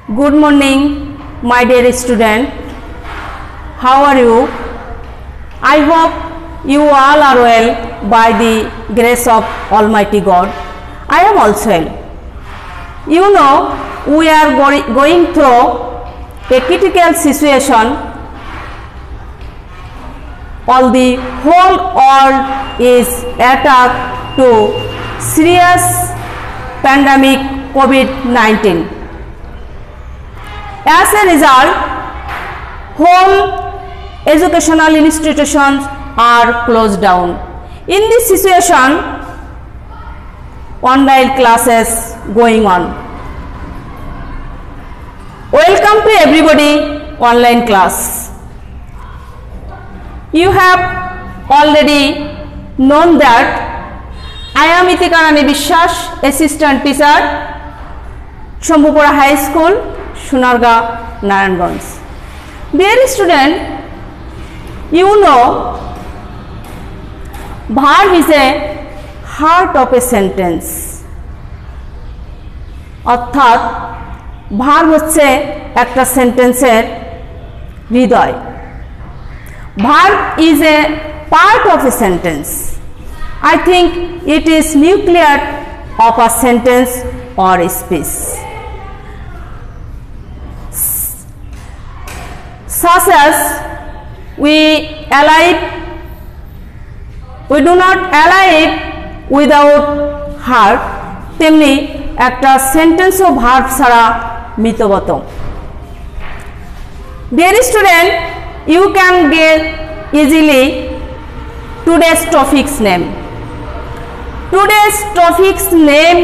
Good morning, my dear student. How are you? I hope you all are well by the grace of Almighty God. I am also well. You know, we are going through a critical situation. All the whole world is attacked to serious pandemic COVID-19. As a result, whole educational institutions are closed down. In this situation, online classes going on. Welcome to everybody, online class. You have already known that I am Itika Rani Bishwas, assistant teacher, Shambhupura High School, Sunarga, Narayanganj. Dear student, you know, verb is a heart of a sentence. অর্থাৎ verb হচ্ছে একটা সেন্টেন্সের হৃদয়। Verb is a part of a sentence. I think it is nucleus of a sentence or a speech. Such as we do not alive without heart, তেমনি একটা sentence ও verb ছাড়া মৃতবত। Dear student, you can get easily today's topic's name. Today's topic's name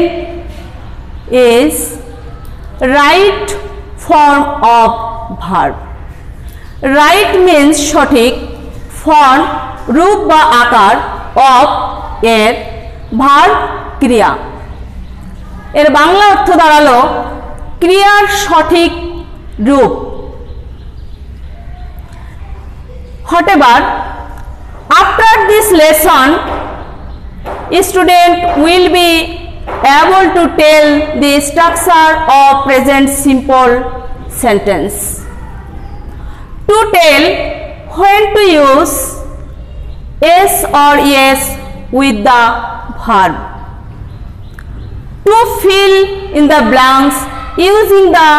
is right form of verb. Right means সঠিক, form রূপ বা আকার, of এর, verb ক্রিয়া। এর বাংলা অর্থ দাঁড়ালো ক্রিয়ার সঠিক রূপ। However, after this lesson, student will be able to tell the structure of present simple sentence. To tell when to use yes or yes with the verb. To fill in the blanks using the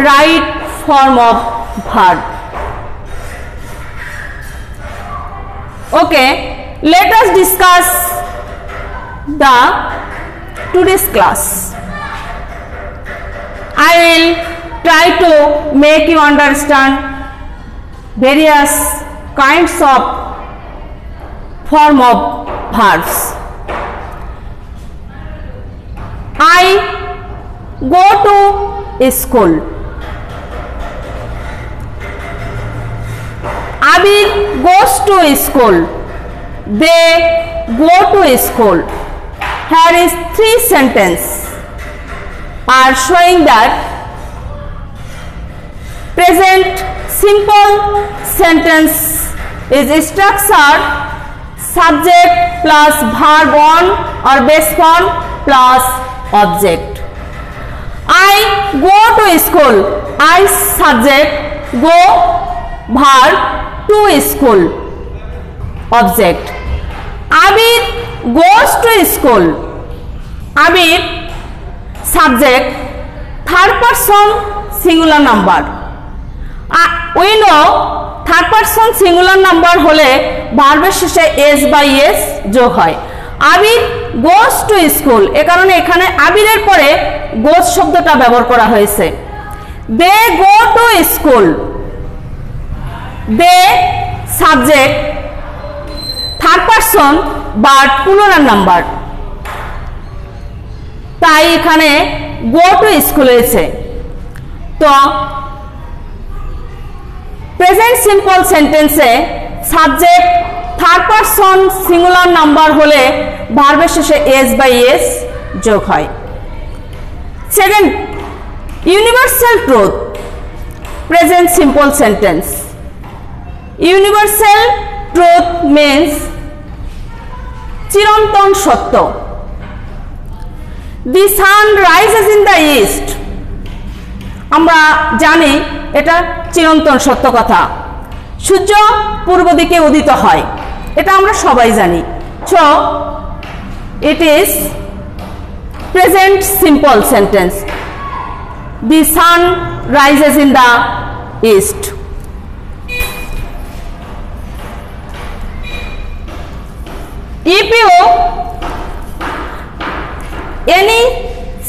right form of verb. Okay, let us discuss the today's class. I will try to make you understand various kinds of form of verbs. I go to school. Abir goes to school. They go to school. Here is three sentences are showing that present simple sentence is structured subject plus verb on or base form plus object. I go to school. I subject, go, verb, to school, object. Abir goes to school. Abir subject, third person singular number. We know third person singular number হলে ভার্বের শেষে s by s যোগ হয়। আবির goes to school, এ কারণে এখানে আবিরের পরে goes শব্দটা ব্যবহার করা হয়েছে। They go to school. They subject, third person but plural number, তাই এখানে go to school হয়েছে। তো প্রেজেন্ট সিম্পল সেন্টেন্সে subject third person singular number হলে ভার্বের শেষে s by s যোগ হয়। Second, universal truth, present simple sentence. Universal truth means চিরন্তন সত্য। The sun rises in the east. আমরা জানি এটা চিরন্তন সত্য কথা। সূর্য পূর্ব দিকে উদিত হয়, এটা আমরা সবাই জানি। So it is present simple sentence. The sun rises in the east. If you any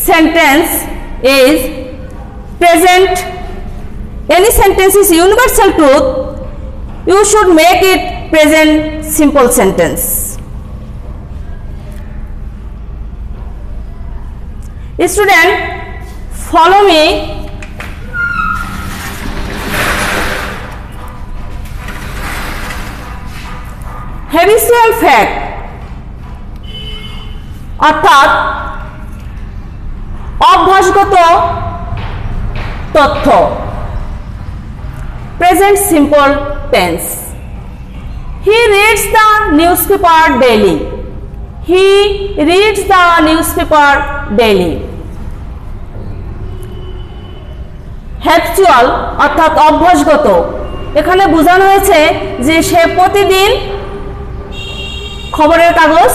sentence is present, any sentence is universal truth, you should make it present simple sentence. Student, follow me. Habitual fact অর্থাৎ অভ্যাসগত তথ্য, present simple tense. He reads the newspaper daily. He reads the newspaper daily. Habitual অর্থাৎ অভ্যাসগত, এখানে বোঝানো হয়েছে যে সে প্রতিদিন খবরের কাগজ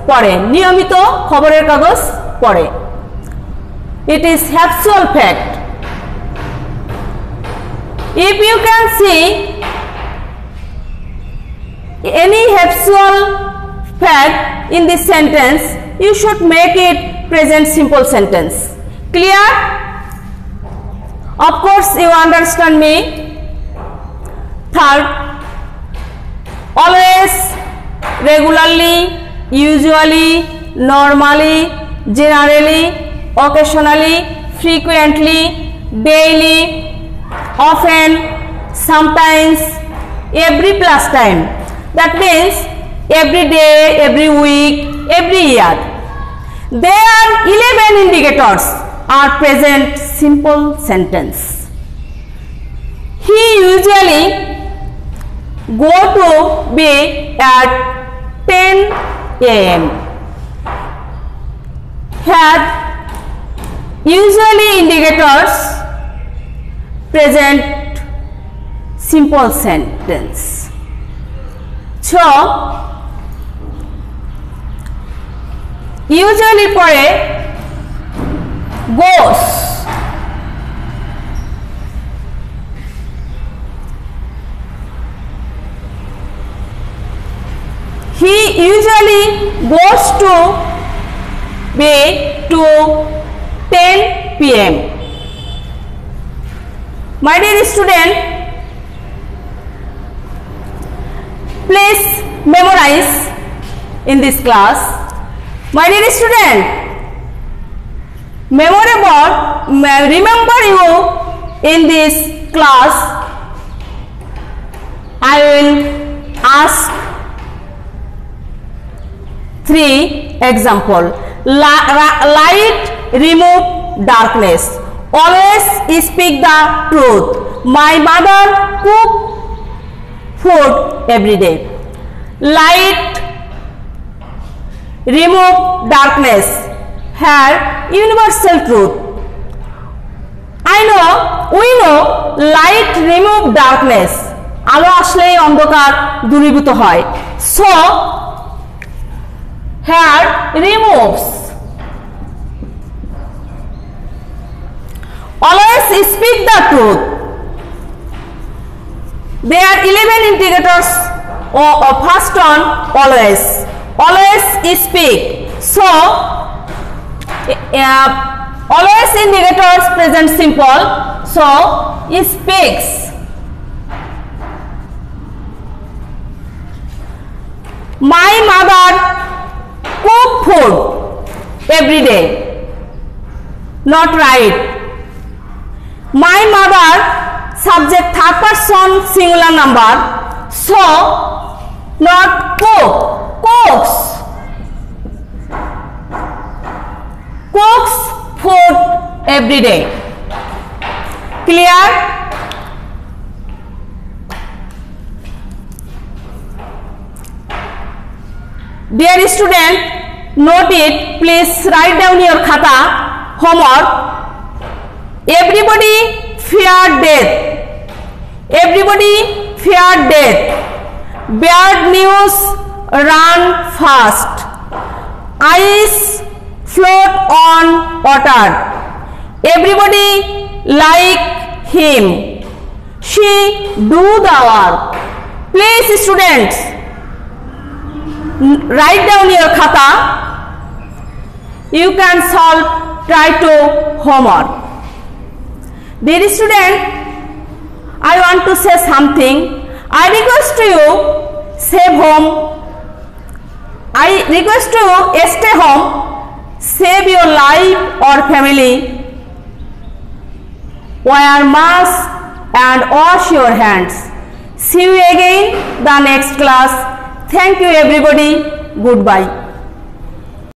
পড়ে, নিয়মিত খবরের কাগজ পড়ে। It is habitual fact. If you can see any habitual fact in this sentence, you should make it present simple sentence. Clear? Of course you understand me. Third, always, regularly, usually, normally, generally, occasionally, frequently, daily, often, sometimes, every plus time. That means every day, every week, every year. There are 11 indicators are present simple sentence. He usually go to bed at 10 a.m. Had usually indicators present simple sentence. So usually পরে goes, he usually goes to bed to 10 p.m. My dear student, please memorize in this class. My dear student, remember you in this class. I will ask 3 example. Light remove darkness. Always speak the truth. My mother cook food every day. Light remove darkness. Here universal truth. We know light remove darkness. আলো আসলেই অন্ধকার দূরীভূত হয়। So here removes. Always speak the truth. There are 11 indicators of first one always. Always speak. So always indicators present simple. So speaks. My mother cook food every day. Not right. My mother subject third person singular number. So not cook. Cooks. Cooks food every day. Clear? Dear student, note it. Please write down your khata homework. Everybody feared death. Everybody feared death. Bad news run fast. Ice float on water. Everybody like him. She do the work. Please students, write down your khata. You can solve, try to homework. Dear student, I want to say something. I request to you, save home. I request to you, stay home, save your life or family. Wear mask and wash your hands. See you again the next class. Thank you everybody. Goodbye.